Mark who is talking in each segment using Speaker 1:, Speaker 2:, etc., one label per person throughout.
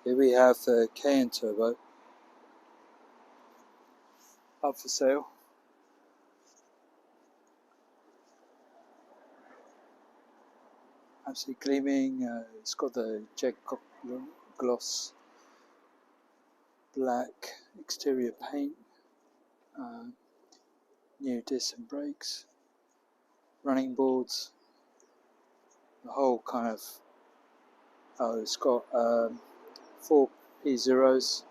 Speaker 1: Here we have the Cayenne Turbo up for sale. Absolutely gleaming. It's got the jet gloss black exterior paint, new discs and brakes, running boards, the whole kind of, it's got 4 P0s,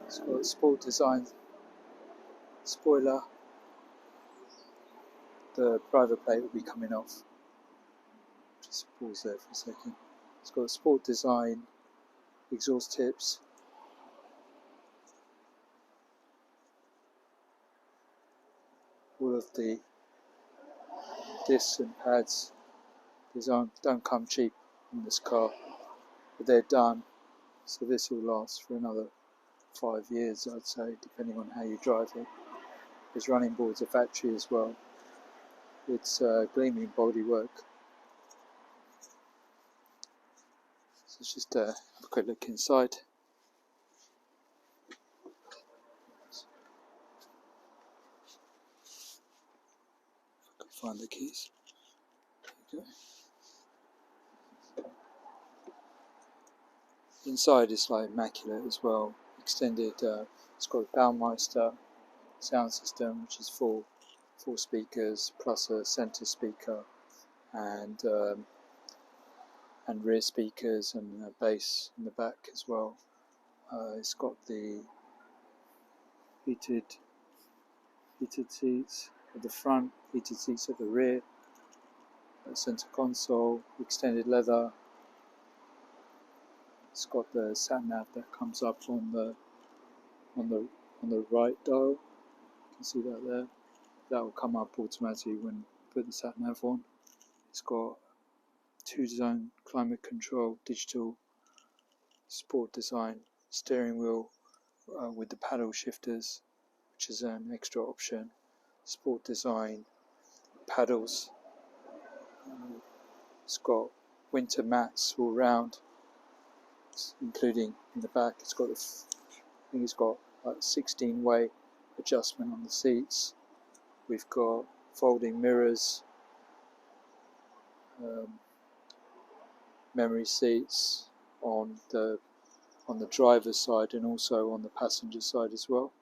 Speaker 1: it's got a sport design spoiler. The private plate will be coming off. Just pause there for a second. It's got sport design exhaust tips, all of the discs and pads. These don't come cheap in this car, but they're done, so this will last for another 5 years, I'd say, depending on how you drive it. There's running boards are factory as well. It's gleaming bodywork. So let's just have a quick look inside. If I can find the keys. There you go. Inside is like immaculate as well. Extended. It's got a Burmester Sound System, which is 4 speakers plus a center speaker, and rear speakers and a bass in the back as well. It's got the heated seats at the front, heated seats at the rear, a center console, extended leather. It's got the sat nav that comes up on the right dial. You can see that there. That will come up automatically when you put the sat nav on. It's got 2-zone climate control, digital sport design steering wheel with the paddle shifters, which is an extra option. Sport design paddles. It's got winter mats all round, including in the back. It's got like 16-way adjustment on the seats. We've got folding mirrors, memory seats on the driver's side and also on the passenger side as well.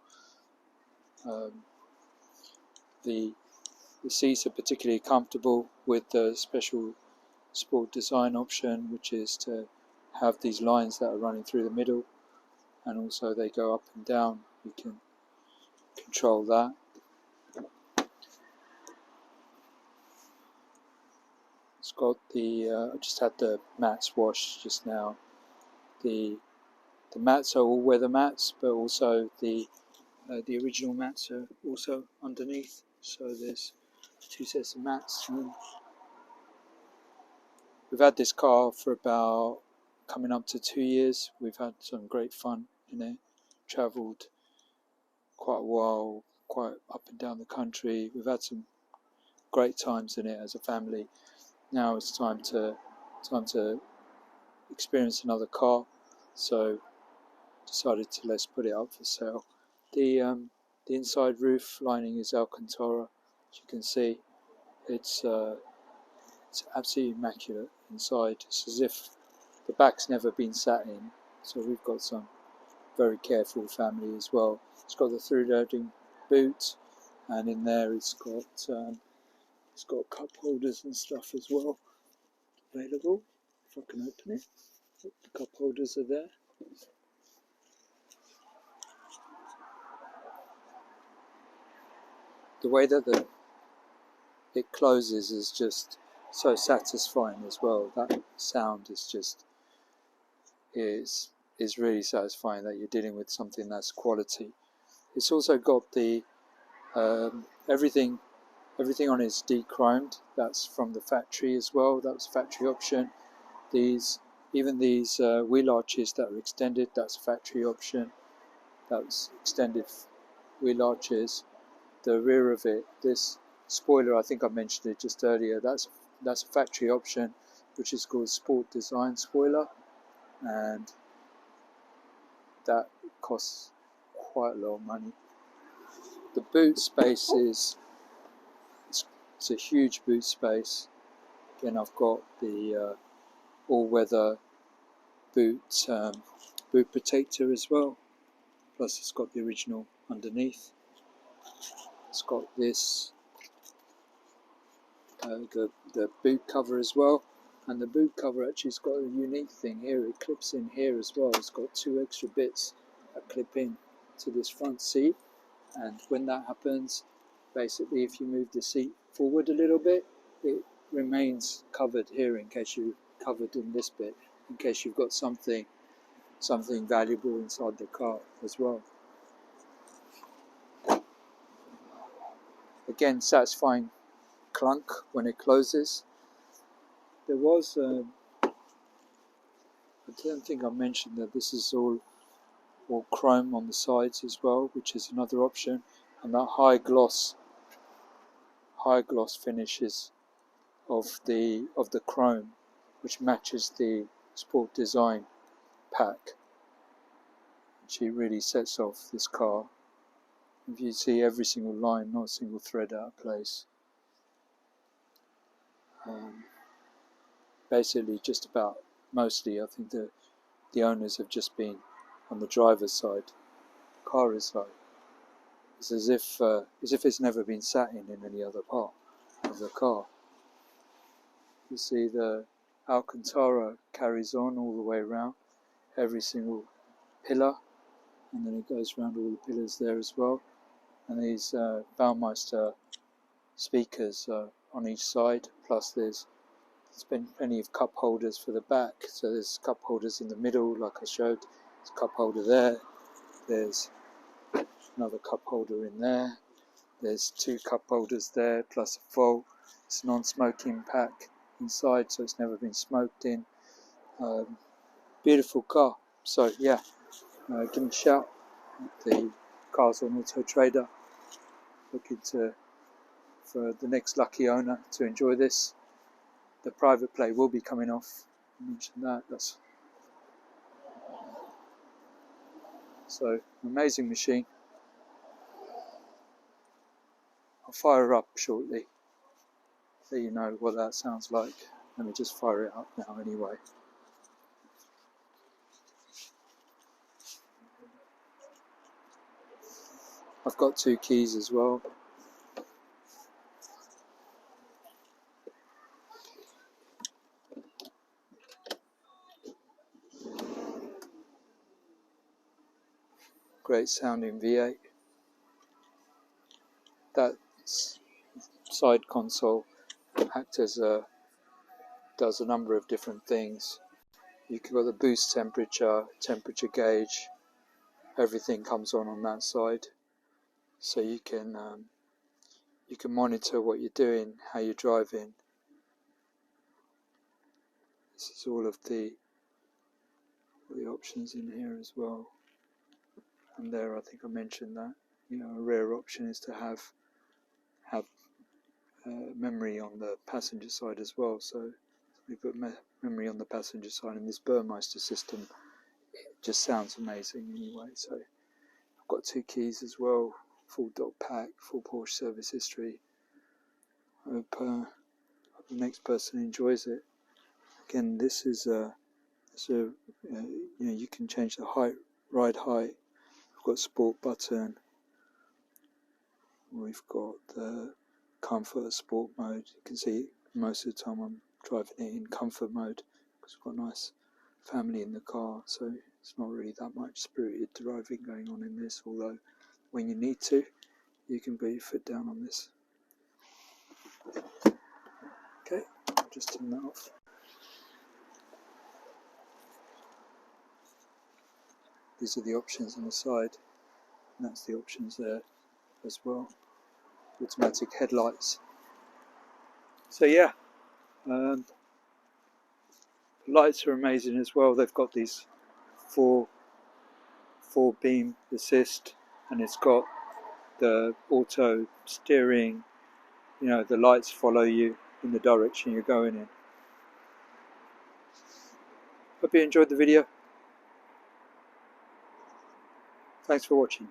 Speaker 1: The seats are particularly comfortable with the special sport design option, which is to have these lines that are running through the middle, and also they go up and down. You can control that. It's got I just had the mats washed just now. The mats are all weather mats, but also the original mats are also underneath. So there's 2 sets of mats. We've had this car for about coming up to 2 years. We've had some great fun in it. Travelled quite a while, quite up and down the country. We've had some great times in it as a family. Now it's time to experience another car. So decided to let's put it up for sale. The inside roof lining is Alcantara, as you can see. It's absolutely immaculate inside. It's as if the back's never been sat in. So we've got some very careful family as well. It's got the through-loading boot, and in there it's got cup holders and stuff as well available. If I can open it, the cup holders are there. The way that it closes is just so satisfying as well. That sound is really satisfying, that you're dealing with something that's quality. It's also got the everything on it's de-chromed. That's from the factory as well. That was a factory option. Even these wheel arches that are extended, that's a factory option. That was extended wheel arches. The rear of it, this spoiler, I think I mentioned it just earlier, that's that's a factory option, which is called Sport Design Spoiler, and that costs quite a lot of money. The boot space is it's a huge boot space. Again, I've got the all-weather boot protector as well. Plus, it's got the original underneath. It's got this the boot cover as well, and the boot cover actually has got a unique thing here. It clips in here as well. It's got 2 extra bits that clip in to this front seat, and when that happens, basically if you move the seat forward a little bit, it remains covered here in case you're covered in this bit, in case you've got something valuable inside the car as well. Again, satisfying clunk when it closes. There was I don't think I mentioned that this is all chrome on the sides as well, which is another option, and that high gloss finishes of the chrome, which matches the Sport Design pack, which really sets off this car. If you see every single line, not a single thread out of place. Basically, just about mostly, I think the owners have just been on the driver's side. The car is like, it's as if it's never been sat in any other part of the car. You see the Alcantara carries on all the way around every single pillar, and then it goes around all the pillars there as well. And these Burmester speakers on each side, plus there's been plenty of cup holders for the back. So there's cup holders in the middle, like I showed. There's a cup holder there. There's another cup holder in there. There's 2 cup holders there, plus a full. It's a non-smoking pack inside, so it's never been smoked in. Beautiful car. So yeah, give me a shout. The Cars on Auto Trader. Looking for the next lucky owner to enjoy this. The private play will be coming off. I mentioned that. That's so an amazing machine. I'll fire her up shortly. Let you know what that sounds like. Let me just fire it up now anyway. I've got 2 keys as well. Great sounding V8. That side console does a number of different things. You've got the boost temperature gauge. Everything comes on that side, so you can monitor what you're doing, how you're driving. This is all of the options in here as well. And there, I think I mentioned that. A rare option is to have memory on the passenger side as well. So we put memory on the passenger side, and this Burmester system just sounds amazing anyway. So I've got 2 keys as well, full dog pack, full Porsche service history. I hope the next person enjoys it. Again, this is you can change the ride height. We've got sport button. We've got the comfort sport mode. You can see most of the time I'm driving it in comfort mode because we've got a nice family in the car, so it's not really that much spirited driving going on in this, although when you need to, you can put your foot down on this. Okay, I'll just turn that off. These are the options on the side, and that's the options there as well. Automatic headlights. So yeah, the lights are amazing as well. They've got these four beam assist, and it's got the auto steering. The lights follow you in the direction you're going in. Hope you enjoyed the video. Thanks for watching.